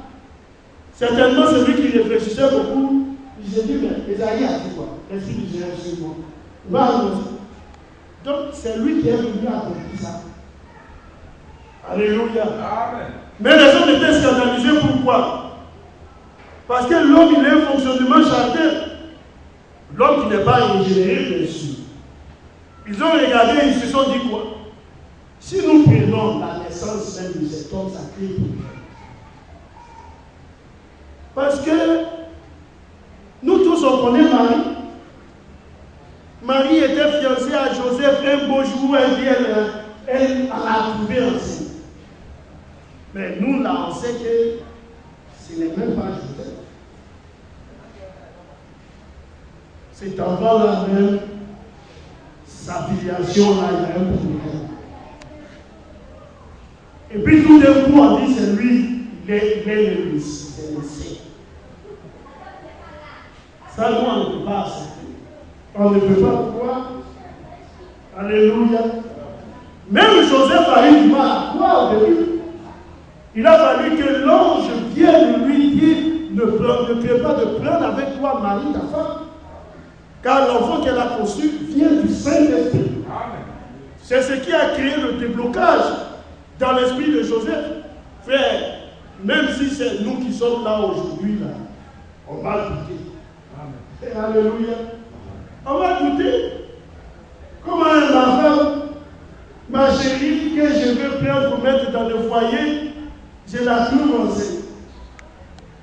certainement celui qui réfléchissait beaucoup, il s'est dit, mais Esaïe a dit quoi? L'Esprit du Seigneur sur moi. Il va annoncer. Donc c'est lui qui est venu accomplir ça. Alléluia. Amen. Mais les hommes étaient scandalisés, pourquoi? Parce que l'homme, il a un fonctionnement charnel. L'homme qui n'est pas régénéré, bien sûr. Ils ont regardé, ils se sont dit quoi? Si nous prenons la naissance même de cet homme sacré pour Dieu, parce que nous tous on connaît Marie. Marie était fiancée à Joseph. Un beau jour, elle a trouvé enceinte. Mais nous, là, on sait que ce n'est même pas Joseph. Cet enfant-là même, sa filiation-là, il y a un problème. Et puis tout d'un coup, on dit c'est lui, il est le Messie, c'est le Messie. Ça, nous, on ne peut pas accepter. On ne peut pas croire. Alléluia. Même Joseph a eu du mal à croire au début. Il a fallu que l'ange vienne lui dire ne crains pas de prendre avec toi Marie, ta femme. Car l'enfant qu'elle a conçu vient du Saint-Esprit. C'est ce qui a créé le déblocage dans l'esprit de Joseph. Frère, même si c'est nous qui sommes là aujourd'hui, là, on va douter. Alléluia. On va douter. Comment ma femme, ma chérie, que je veux prendre pour mettre dans le foyer, je la trouve enceinte.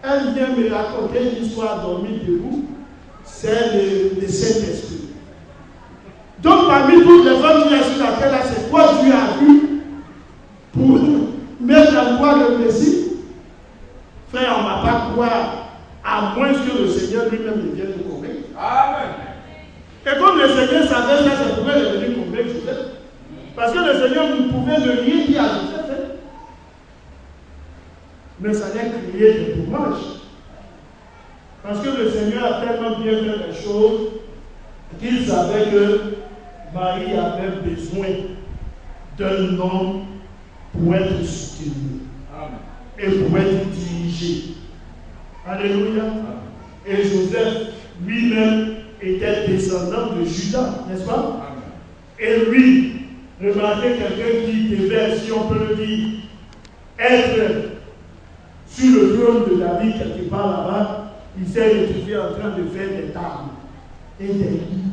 Elle vient me raconter une histoire dormie debout. C'est le Saint-Esprit. Donc, parmi toutes les femmes qui sont sur la terre, c'est quoi Dieu a vu pour mettre en toi le Messie? Frère, on ne va pas croire, à moins que le Seigneur lui-même ne vienne nous convaincre. Amen. Et comme le Seigneur savait ça, ça pouvait le venir convaincre Joseph. Parce que le Seigneur ne pouvait ne rien dire à Joseph. Mais ça allait créer des dommages. Parce que le Seigneur a tellement bien fait les choses qu'il savait que Marie avait besoin d'un homme pour être soutenu et pour être dirigé. Alléluia. Et Joseph lui-même était descendant de Judas, n'est-ce pas? Et lui, remarquez quelqu'un qui devait, si on peut le dire, être sur le trône de David quelque part là-bas, il s'est retrouvé en train de faire des tables et des lits,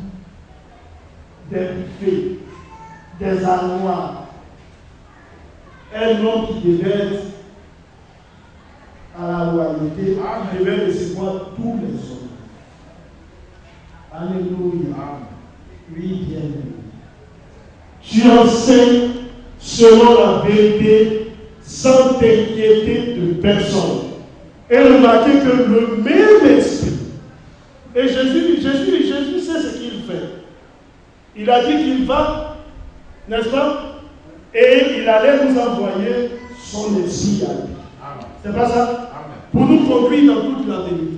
des buffets, des armoires. Un homme qui devait être à la royauté, qui devait recevoir tous les hommes. Alléluia. Oui, bien-aimé. Tu enseignes selon la vérité sans t'inquiéter de personne. Et remarquez que le même esprit, et Jésus sait ce qu'il fait. Il a dit qu'il va, n'est-ce pas? Et il allait nous envoyer son esprit à lui. C'est pas ça? Amen. Pour nous conduire dans toute la vérité.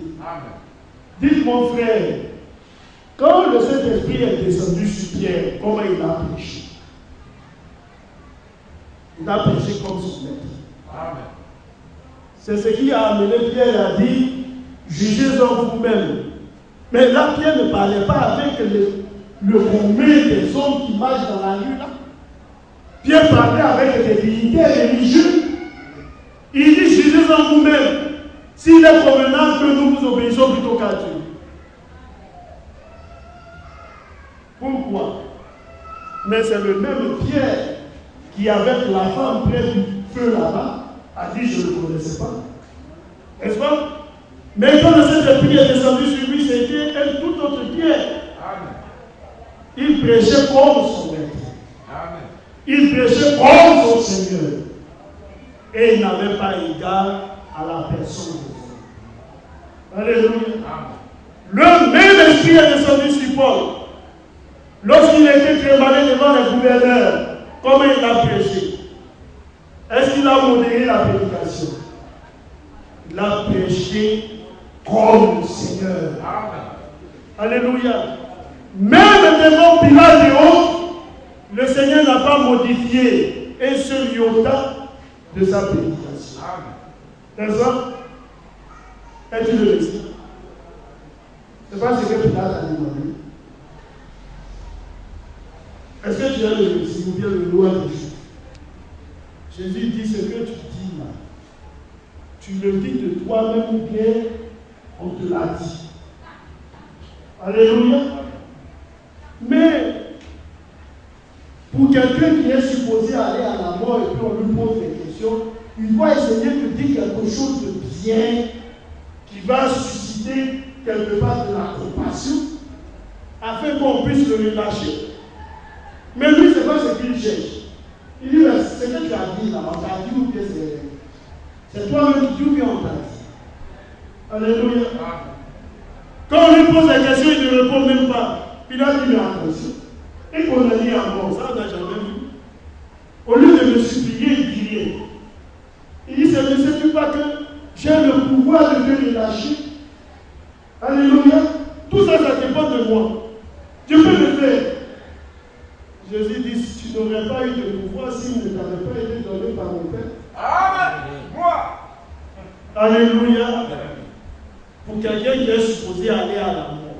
Dites mon frère, quand le Saint-Esprit est descendu sur Pierre, comment il a péché? Il a péché comme son maître. Amen. C'est ce qui a amené Pierre à dire, jugez-en vous-même. Mais là, Pierre ne parlait pas avec le romain des hommes qui marchent dans la rue là. Pierre parlait avec des dignitaires religieux. Il dit, jugez-en vous-même, s'il est convenable que nous vous obéissons plutôt qu'à Dieu. Pourquoi? Mais c'est le même Pierre qui, avec la femme près du feu là-bas, a dit, je ne le connaissais pas. N'est-ce pas? Mais quand le Saint-Esprit est descendu sur lui, c'était un tout autre Pierre. Amen. Il prêchait comme son maître. Amen. Il prêchait comme son Seigneur. Et il n'avait pas égard à la personne de Dieu. Alléluia. Amen. Le même esprit est descendu sur Paul. Lorsqu'il était trémalé devant les gouverneurs, comment il a prêché? Est-ce qu'il a modéré la prédication? Il a prêché comme le Seigneur. Amen. Alléluia. Même devant Pilate et autres, le Seigneur n'a pas modifié un seul iota de sa prédication. N'est-ce pas? Es-tu le Messie? C'est pas ce que Pilate a demandé. Est-ce que tu es le Messie ou bien le roi des Juifs? Jésus dit ce que tu dis là. Tu le dis de toi-même ou bien on te l'a dit. Alléluia. Mais pour quelqu'un qui est supposé aller à la mort et puis on lui pose des questions, il doit essayer de dire quelque chose de bien qui va susciter quelque part de la compassion afin qu'on puisse le relâcher. Mais lui, ce n'est pas ce qu'il cherche. Il dit, ce que tu as dit là, on t'a dit ou bien c'est toi-même qui dis ou bien on t'a dit. Alléluia. Quand on lui pose la question, il ne répond même pas. Il a dit, mais attention. Et qu'on a dit en bon, ça on n'a jamais vu. Au lieu de me supplier, il dit rien. Il dit, ne sais-tu pas que j'ai le pouvoir de te relâcher? Alléluia. Tout ça, ça dépend de moi. Je peux le faire. Jésus dit, si tu n'aurais pas eu de pouvoir, s'il ne t'avait pas été donné par mon Père. Amen. Moi. Alléluia. Pour quelqu'un qui est supposé aller à la mort,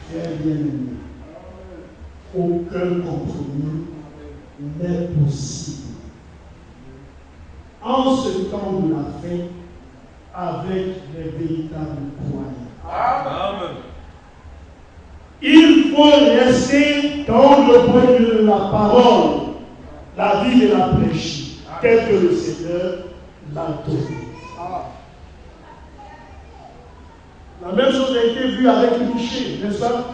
très bien aimé, aucun compromis n'est possible. En ce temps de la fin, avec les véritables croyants. Amen. Il faut rester dans le point de la parole, la vie de la prêche, tel que le Seigneur l'a donné. La même chose a été vue avec Michée, n'est-ce pas?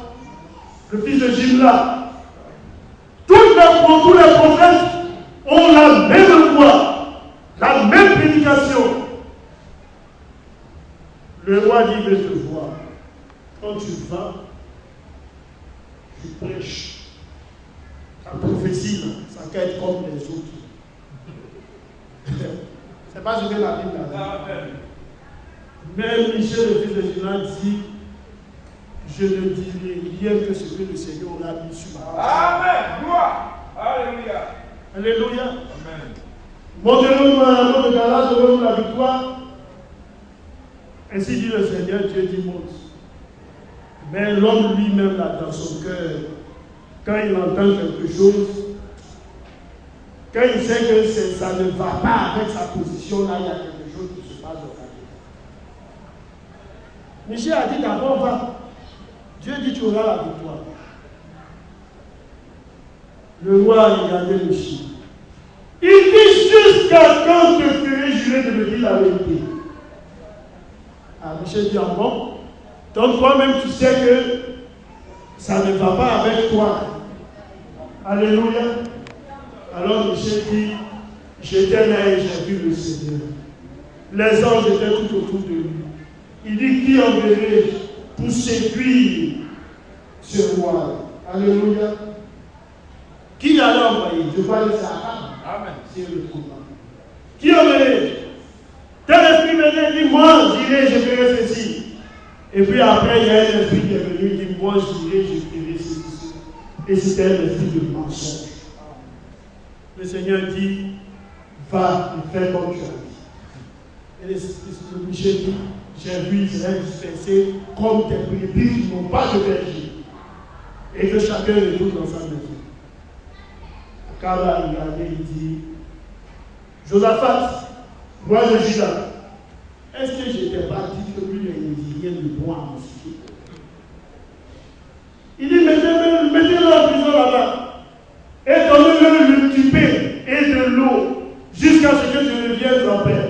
Le fils de Jimla. Tous les prophètes ont la même voix, la même prédication. Le roi dit, veut te voir. Quand tu vas, tu prêches. La prophétie, ça peut être comme les autres. C'est pas ce que la Bible a dit. Même Michel, le fils de Jimla, dit, je ne dirai rien que ce que le Seigneur a mis sur ma vie. Amen. Gloire. Alléluia. Alléluia. Amen. Montrez-nous dans la mort de Galates, donnez-nous la victoire. Ainsi dit le Seigneur, Dieu dit monte. Mais l'homme lui-même, là, dans son cœur, quand il entend quelque chose, quand il sait que ça ne va pas avec sa position, là, il y a quelque chose qui se passe dans sa vie. Michel a dit d'abord, va. Dieu dit tu auras la victoire. Le roi a regardé Michel. Il dit jusqu'à quand te ferai jurer de me dire la vérité. Ah, Michel dit ah bon. Donc toi-même tu sais que ça ne va pas avec toi. Alléluia. Alors Michel dit, j'étais là et j'ai vu le Seigneur. Les anges étaient tout autour de lui. Il dit, qui enverrai pour séduire ce roi? Alléluia. Qui allait envoyer? Je vais laisser à Amen. C'est le combat. Qui enverrai? Tel esprit venait dit, moi j'irai, je ferai ceci. Et puis après, il y a un esprit qui est venu et dit, moi j'irai, je ferai ceci. Et c'était un esprit de mensonge. Le Seigneur dit, va et fais comme tu as dit. Et le Michel dit, j'ai vu Israël dispersé comme tes brebis qui n'ont pas de berger. Et que chacun retourne dans sa maison. Quand il a regardé, il dit, Josaphat, roi de Juda, est-ce que je t'ai pas dit que lui ne dit rien de bon à mon sujet? Il dit, mettez-le en prison là-bas et donnez-le le tupé et de l'eau jusqu'à ce que je revienne en paix.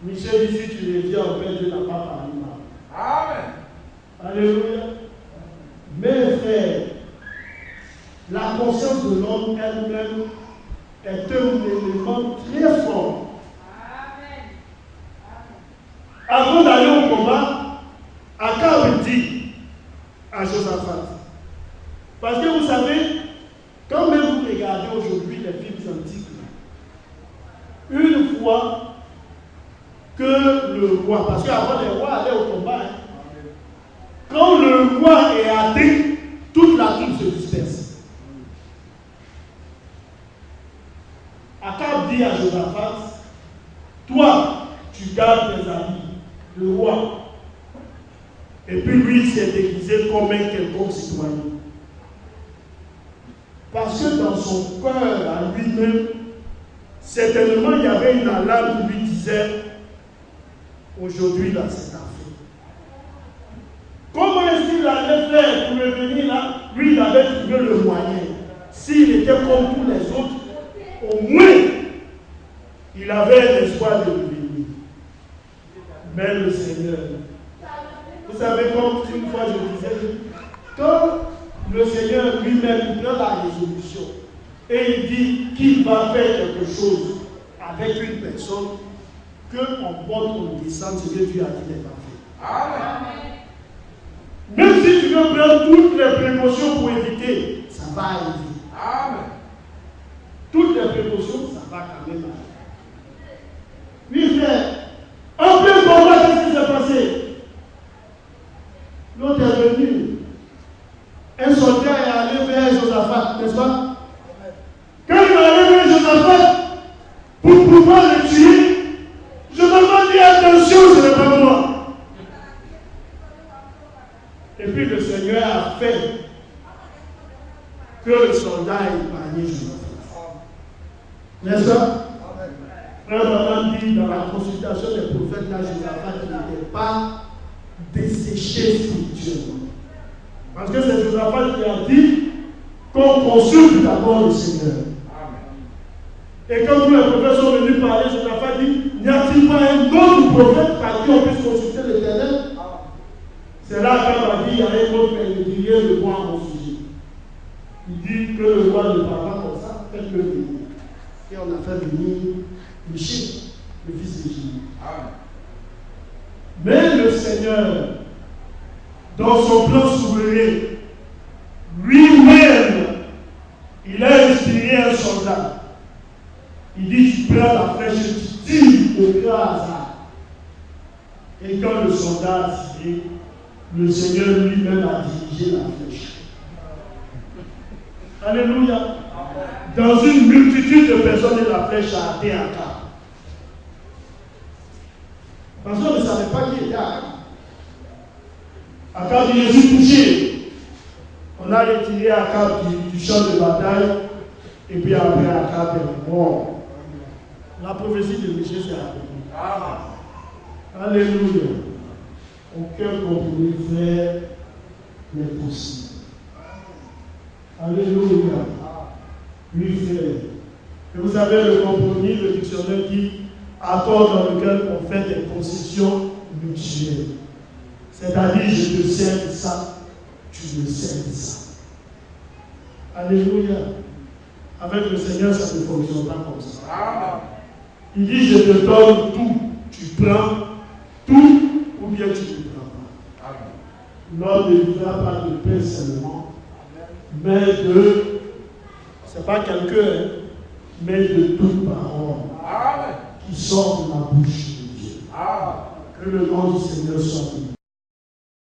Michel dit, si tu reviens en paix, Dieu n'a pas parlé mal. Amen. Alléluia. Mes frères, la conscience de l'homme elle-même est un élément très fort. Avant d'aller au combat, Akab dit à Josaphat, parce que vous savez, quand même vous regardez aujourd'hui les films antiques, une fois que le roi, parce qu'avant les rois allaient au combat, quand le roi est atteint, toute la troupe se disperse. Akab dit à Josaphat, toi, tu gardes tes amis, le roi. Et puis lui, il s'est déguisé comme un quelconque citoyen. Parce que dans son cœur, à lui-même, certainement, il y avait une alarme qui lui disait, aujourd'hui, là, c'est ta fin. Comment est-ce qu'il allait faire pour revenir là? Lui, il avait trouvé le moyen. s'il était comme tous les autres, au moins, il avait l'espoir de revenir. Mais le Seigneur, vous savez, comme une fois je disais, quand le Seigneur lui-même prend la résolution et il dit qu'il va faire quelque chose avec une personne, qu'on monte ou on descende, ce que Dieu a dit n'est pas fait. Amen. Même si tu veux prendre toutes les précautions pour éviter, ça va arriver. Amen. Toutes les précautions, ça va quand même arriver. Oui, frère, en plein combat, qu'est-ce qui s'est passé? L'autre est venu. Un soldat est allé vers Josaphat, n'est-ce pas? Quand il est allé vers Josaphat pour pouvoir le tuer, Josaphat dit attention, ce n'est pas moi. Et puis le Seigneur a fait que le soldat ait épargné Josaphat. N'est-ce pas? Frère Branham dit dans la consultation des prophètes, là, Josaphat n'était pas desséché spirituellement. Parce que c'est Josaphat qui a dit qu'on consulte d'abord le Seigneur. Et quand tous les prophètes sont venus parler, Josaphat dit, n'y a-t-il pas un autre prophète par qui on puisse consulter l'Éternel? C'est là qu'Abraham a dit, il y a un autre, mais il dit rien de moi à mon sujet. Il dit que le roi ne parle pas comme ça, faites-le venir. Et on a fait venir Michel, le fils de Jésus. Mais le Seigneur, dans son plan souverain, lui-même, il a inspiré un soldat. Il dit, tu prends la flèche et tu tires au grand hasard. Et quand le soldat a tiré, le Seigneur lui-même a dirigé la flèche. Alléluia. Dans une multitude de personnes, la flèche a été à Akab. Parce qu'on ne savait pas qui était Akab. Akab dit, je suis touché. On a retiré Akab du champ de bataille. Et puis après, Akab est mort. La prophétie de Michel s'est accomplie. Alléluia. Aucun compromis fait n'est possible. Alléluia. Oui, frère. Et vous savez, le compromis, le dictionnaire dit accord dans lequel on fait des concessions mutuelles. C'est-à-dire, je te sers de ça, tu me sers de ça. Alléluia. Avec le Seigneur, ça ne fonctionne pas comme ça. Il dit, je te donne tout, tu prends tout, ou bien tu ne prends pas. L'homme ne vivra pas de paix seulement, mais de, c'est pas quelqu'un, mais de toute parole qui sort de la bouche de Dieu. Que le nom du Seigneur soit béni.